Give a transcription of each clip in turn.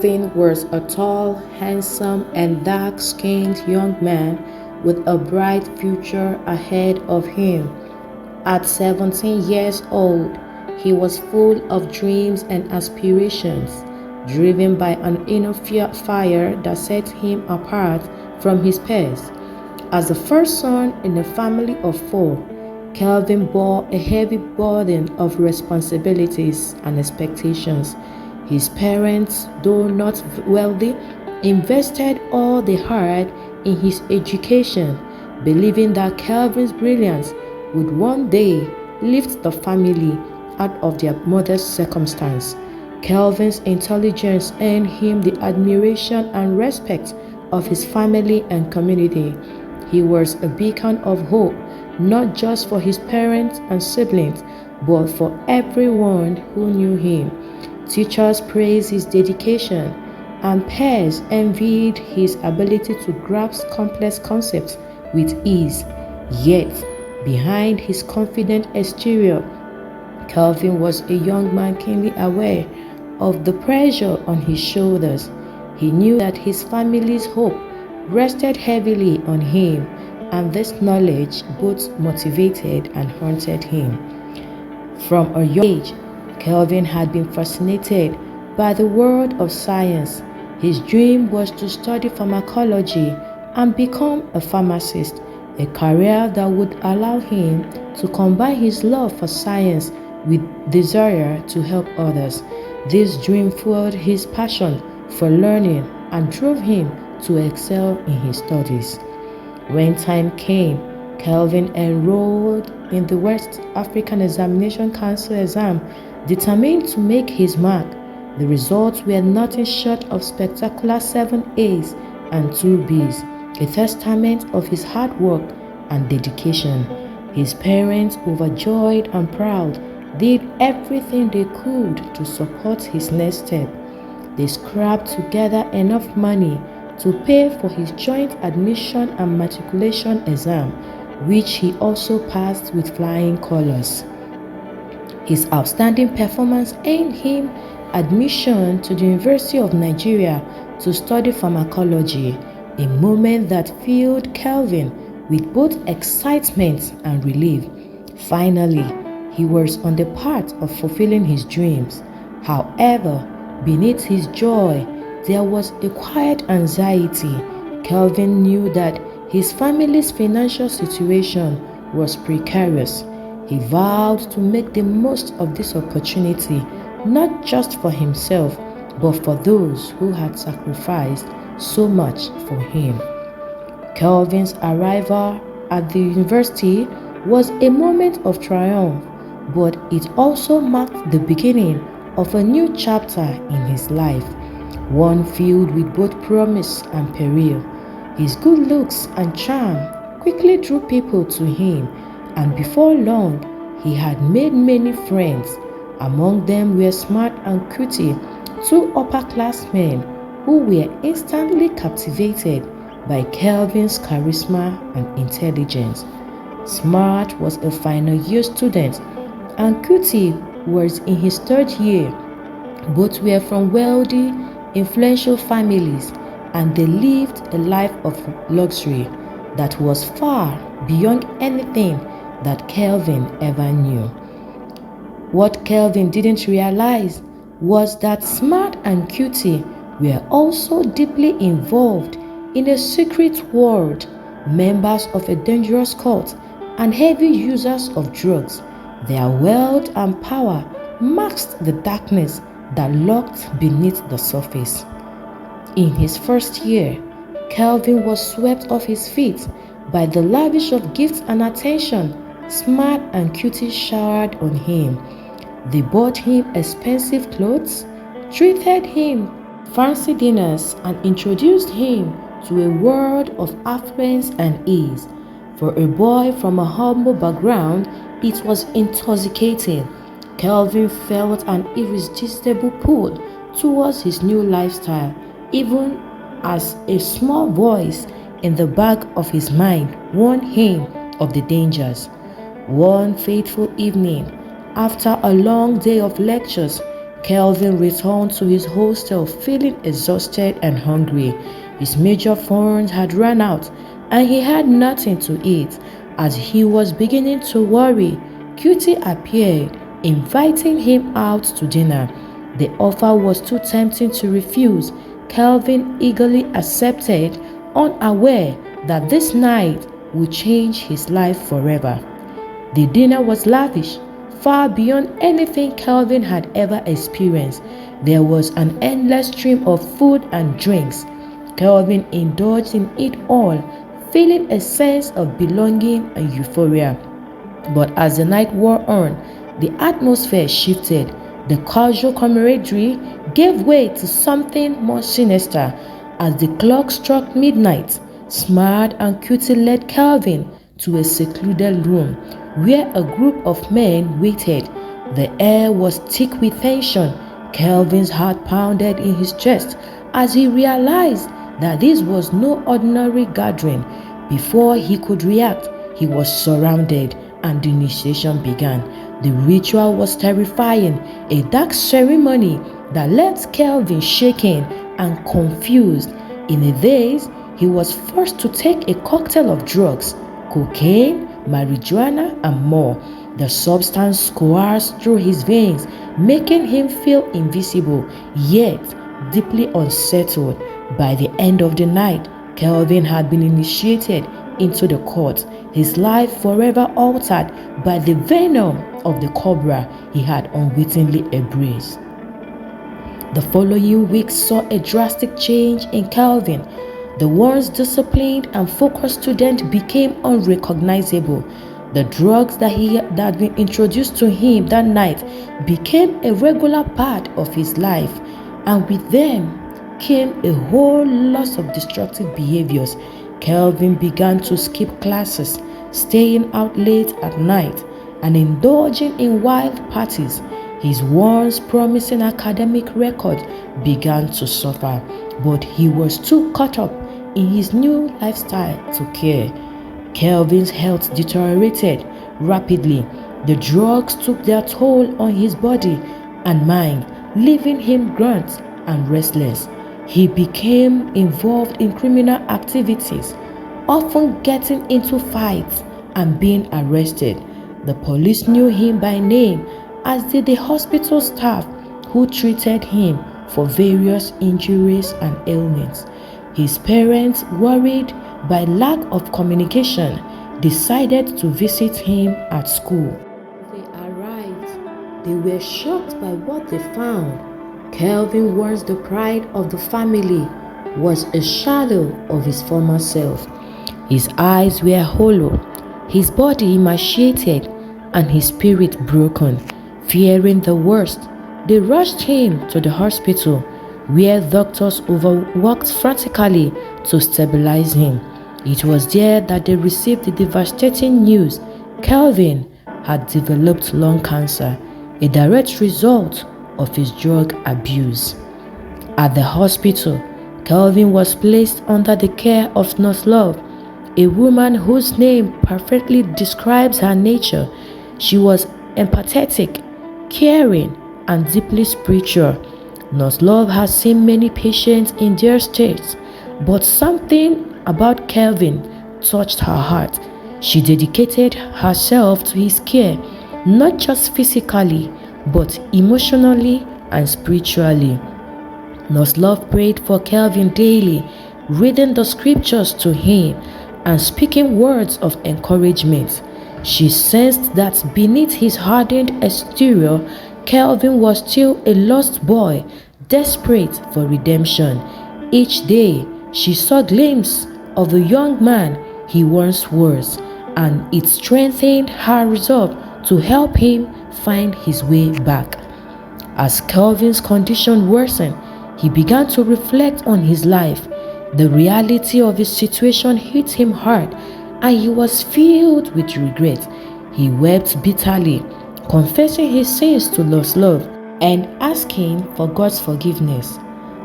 Kelvin was a tall, handsome, and dark-skinned young man with a bright future ahead of him. At 17 years old, he was full of dreams and aspirations, driven by an inner fire that set him apart from his peers. As the first son in a family of four, Kelvin bore a heavy burden of responsibilities and expectations. His parents, though not wealthy, invested all they had in his education, believing that Kelvin's brilliance would one day lift the family out of their modest circumstance. Kelvin's intelligence earned him the admiration and respect of his family and community. He was a beacon of hope, not just for his parents and siblings, but for everyone who knew him. Teachers praised his dedication, and peers envied his ability to grasp complex concepts with ease. Yet, behind his confident exterior, Kelvin was a young man keenly aware of the pressure on his shoulders. He knew that his family's hope rested heavily on him, and this knowledge both motivated and haunted him. From a young age, Kelvin had been fascinated by the world of science. His dream was to study pharmacology and become a pharmacist, a career that would allow him to combine his love for science with desire to help others. This dream fueled his passion for learning and drove him to excel in his studies. When time came, Kelvin enrolled in the West African Examination Council exam, determined to make his mark. The results were nothing short of spectacular 7 A's and 2 B's, a testament of his hard work and dedication. His parents, overjoyed and proud, did everything they could to support his next step. They scraped together enough money to pay for his joint admission and matriculation exam, which he also passed with flying colors. His outstanding performance earned him admission to the University of Nigeria to study pharmacology, a moment that filled Kelvin with both excitement and relief. Finally, he was on the path of fulfilling his dreams. However, beneath his joy, there was a quiet anxiety. Kelvin knew that his family's financial situation was precarious. He vowed to make the most of this opportunity, not just for himself, but for those who had sacrificed so much for him. Kelvin's arrival at the university was a moment of triumph, but it also marked the beginning of a new chapter in his life, one filled with both promise and peril. His good looks and charm quickly drew people to him, and before long, he had made many friends. Among them were Smart and Cutie, two upper-classmen who were instantly captivated by Kelvin's charisma and intelligence. Smart was a final year student, and Cutie was in his 3rd year. Both were from wealthy, influential families, and they lived a life of luxury that was far beyond anything that Kelvin ever knew. What Kelvin didn't realize was that Smart and Cutie were also deeply involved in a secret world, members of a dangerous cult and heavy users of drugs. Their wealth and power masked the darkness that lurked beneath the surface. In his 1st year, Kelvin was swept off his feet by the lavish of gifts and attention Smart and Cutie showered on him. They bought him expensive clothes, treated him fancy dinners, and introduced him to a world of affluence and ease. For a boy from a humble background, it was intoxicating. Kelvin felt an irresistible pull towards his new lifestyle, even as a small voice in the back of his mind warned him of the dangers. One fateful evening, after a long day of lectures, Kelvin returned to his hostel feeling exhausted and hungry. His major funds had run out and he had nothing to eat. As he was beginning to worry, Cutie appeared, inviting him out to dinner. The offer was too tempting to refuse. Kelvin eagerly accepted, unaware that this night would change his life forever. The dinner was lavish, far beyond anything Kelvin had ever experienced. There was an endless stream of food and drinks. Kelvin indulged in it all, feeling a sense of belonging and euphoria. But as the night wore on, the atmosphere shifted. The casual camaraderie gave way to something more sinister. As the clock struck midnight, Smart and Cutie led Calvin to a secluded room where a group of men waited. The air was thick with tension. Calvin's heart pounded in his chest as he realized that this was no ordinary gathering. Before he could react, he was surrounded and the initiation began. The ritual was terrifying, a dark ceremony that left Kelvin shaken and confused. In a daze, he was forced to take a cocktail of drugs, cocaine, marijuana, and more. The substance coursed through his veins, making him feel invisible, yet deeply unsettled. By the end of the night, Kelvin had been initiated into the court, his life forever altered by the venom of the Cobra he had unwittingly embraced. The following weeks saw a drastic change in Kelvin. The once disciplined and focused student became unrecognizable. The drugs that had been introduced to him that night became a regular part of his life, and with them came a whole lot of destructive behaviors. Kelvin began to skip classes, staying out late at night, and indulging in wild parties. His once promising academic record began to suffer, but he was too caught up in his new lifestyle to care. Kelvin's health deteriorated rapidly. The drugs took their toll on his body and mind, leaving him groggy and restless. He became involved in criminal activities, often getting into fights and being arrested. The police knew him by name, as did the hospital staff who treated him for various injuries and ailments. His parents, worried by lack of communication, decided to visit him at school. They arrived. They were shocked by what they found. Kelvin, once the pride of the family, was a shadow of his former self. His eyes were hollow, his body emaciated, and his spirit broken. Fearing the worst, they rushed him to the hospital, where doctors overworked frantically to stabilize him. It was there that they received the devastating news: Kelvin had developed lung cancer, a direct result of his drug abuse. At the hospital, Kelvin was placed under the care of Nurse Love, a woman whose name perfectly describes her nature. She was empathetic, caring, and deeply spiritual. Nurse Love has seen many patients in their states, but something about Kelvin touched her heart. She dedicated herself to his care, not just physically, but emotionally and spiritually. Nurse Love prayed for Kelvin daily, reading the scriptures to him and speaking words of encouragement. She sensed that beneath his hardened exterior, Kelvin was still a lost boy, desperate for redemption. Each day, she saw glimpses of the young man he once was, and it strengthened her resolve to help him find his way back. As Kelvin's condition worsened, he began to reflect on his life. The reality of his situation hit him hard, and he was filled with regret. He wept bitterly, confessing his sins to Nurse Love and asking for God's forgiveness.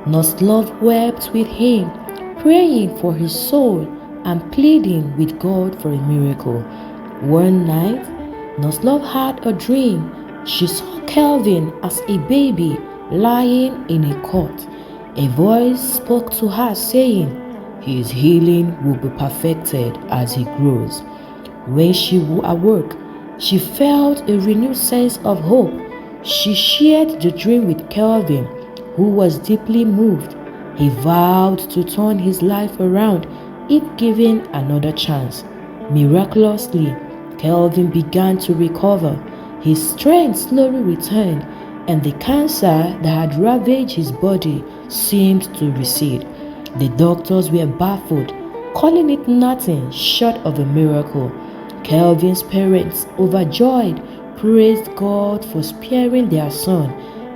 Nurse Love wept with him, praying for his soul and pleading with God for a miracle. One night, Nurse Love had a dream. She saw Kelvin as a baby lying in a cot. A voice spoke to her saying, "His healing will be perfected as he grows." When she awoke, she felt a renewed sense of hope. She shared the dream with Kelvin, who was deeply moved. He vowed to turn his life around if given another chance. Miraculously, Kelvin began to recover. His strength slowly returned, and the cancer that had ravaged his body seemed to recede. The doctors were baffled, calling it nothing short of a miracle. Kelvin's parents, overjoyed, praised God for sparing their son.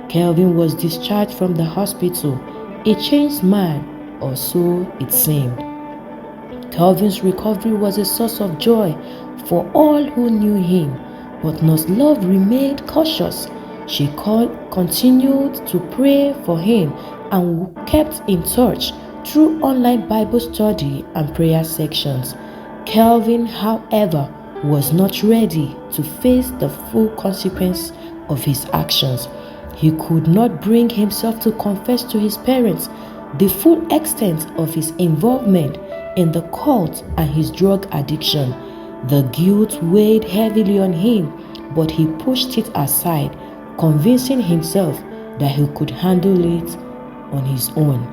Kelvin was discharged from the hospital, a changed man, or so it seemed. Calvin's recovery was a source of joy for all who knew him, but Nurse Love remained cautious. She continued to pray for him and kept in touch through online Bible study and prayer sections. Calvin, however, was not ready to face the full consequence of his actions. He could not bring himself to confess to his parents the full extent of his involvement in the cult and his drug addiction. The guilt weighed heavily on him, but he pushed it aside, convincing himself that he could handle it on his own.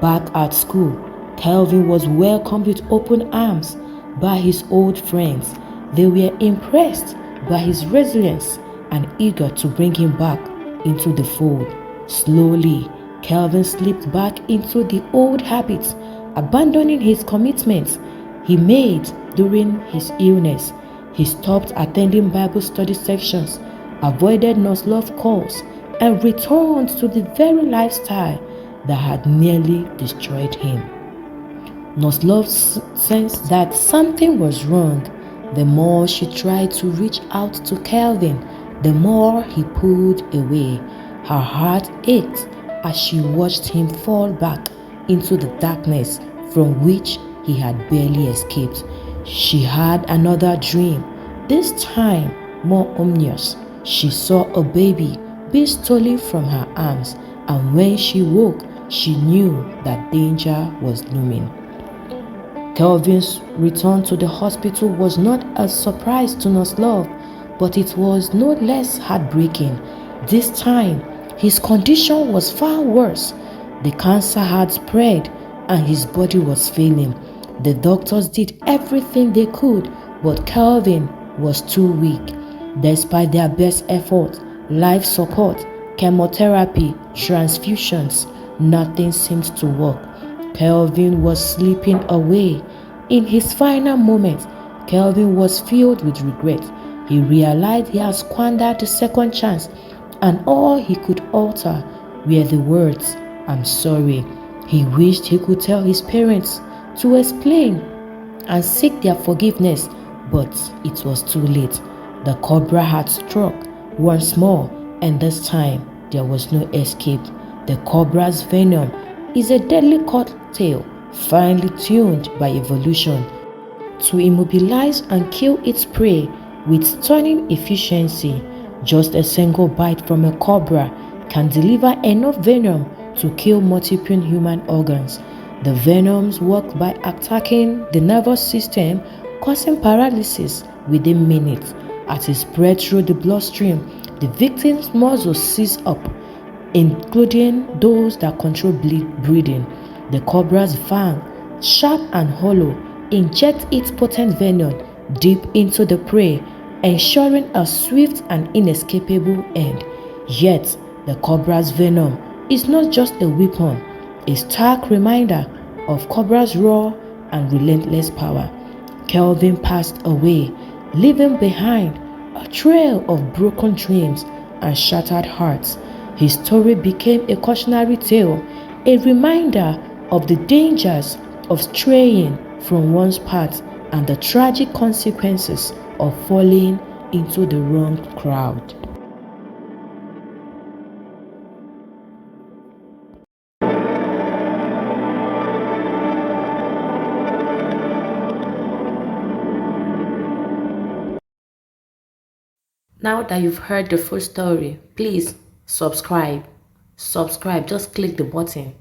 Back at school, Calvin was welcomed with open arms by his old friends. They were impressed by his resilience and eager to bring him back into the fold. Slowly, Calvin slipped back into the old habits, abandoning his commitments he made during his illness. He stopped attending Bible study sections, avoided Nurse Love calls, and returned to the very lifestyle that had nearly destroyed him. Nurse Love sensed that something was wrong. The more she tried to reach out to Calvin, the more he pulled away. Her heart ached as she watched him fall back into the darkness from which he had barely escaped. She had another dream, this time more ominous. She saw a baby be stolen from her arms, and when she woke, she knew that danger was looming. Kelvin's return to the hospital was not a surprise to Nurse Love, but it was no less heartbreaking. This time, his condition was far worse. The cancer had spread and his body was failing. The doctors did everything they could, but Kelvin was too weak. Despite their best efforts, life support, chemotherapy, transfusions, nothing seemed to work. Kelvin was slipping away. In his final moments, Kelvin was filled with regret. He realized he had squandered the second chance, and all he could utter were the words, "I'm sorry." He wished he could tell his parents to explain and seek their forgiveness, but it was too late. The Cobra had struck once more, and this time there was no escape. The Cobra's venom is a deadly cocktail finely tuned by evolution to immobilize and kill its prey with stunning efficiency. Just a single bite from a cobra can deliver enough venom to kill multiple human organs. The venoms work by attacking the nervous system, causing paralysis within minutes. As it spreads through the bloodstream, the victim's muscles seize up, including those that control breathing. The cobra's fang, sharp and hollow, injects its potent venom deep into the prey, ensuring a swift and inescapable end. Yet, the cobra's venom is not just a weapon, a stark reminder of cobra's raw and relentless power. Kelvin passed away, leaving behind a trail of broken dreams and shattered hearts. His story became a cautionary tale, a reminder of the dangers of straying from one's path and the tragic consequences of falling into the wrong crowd. Now that you've heard the full story, please subscribe. Subscribe, just click the button.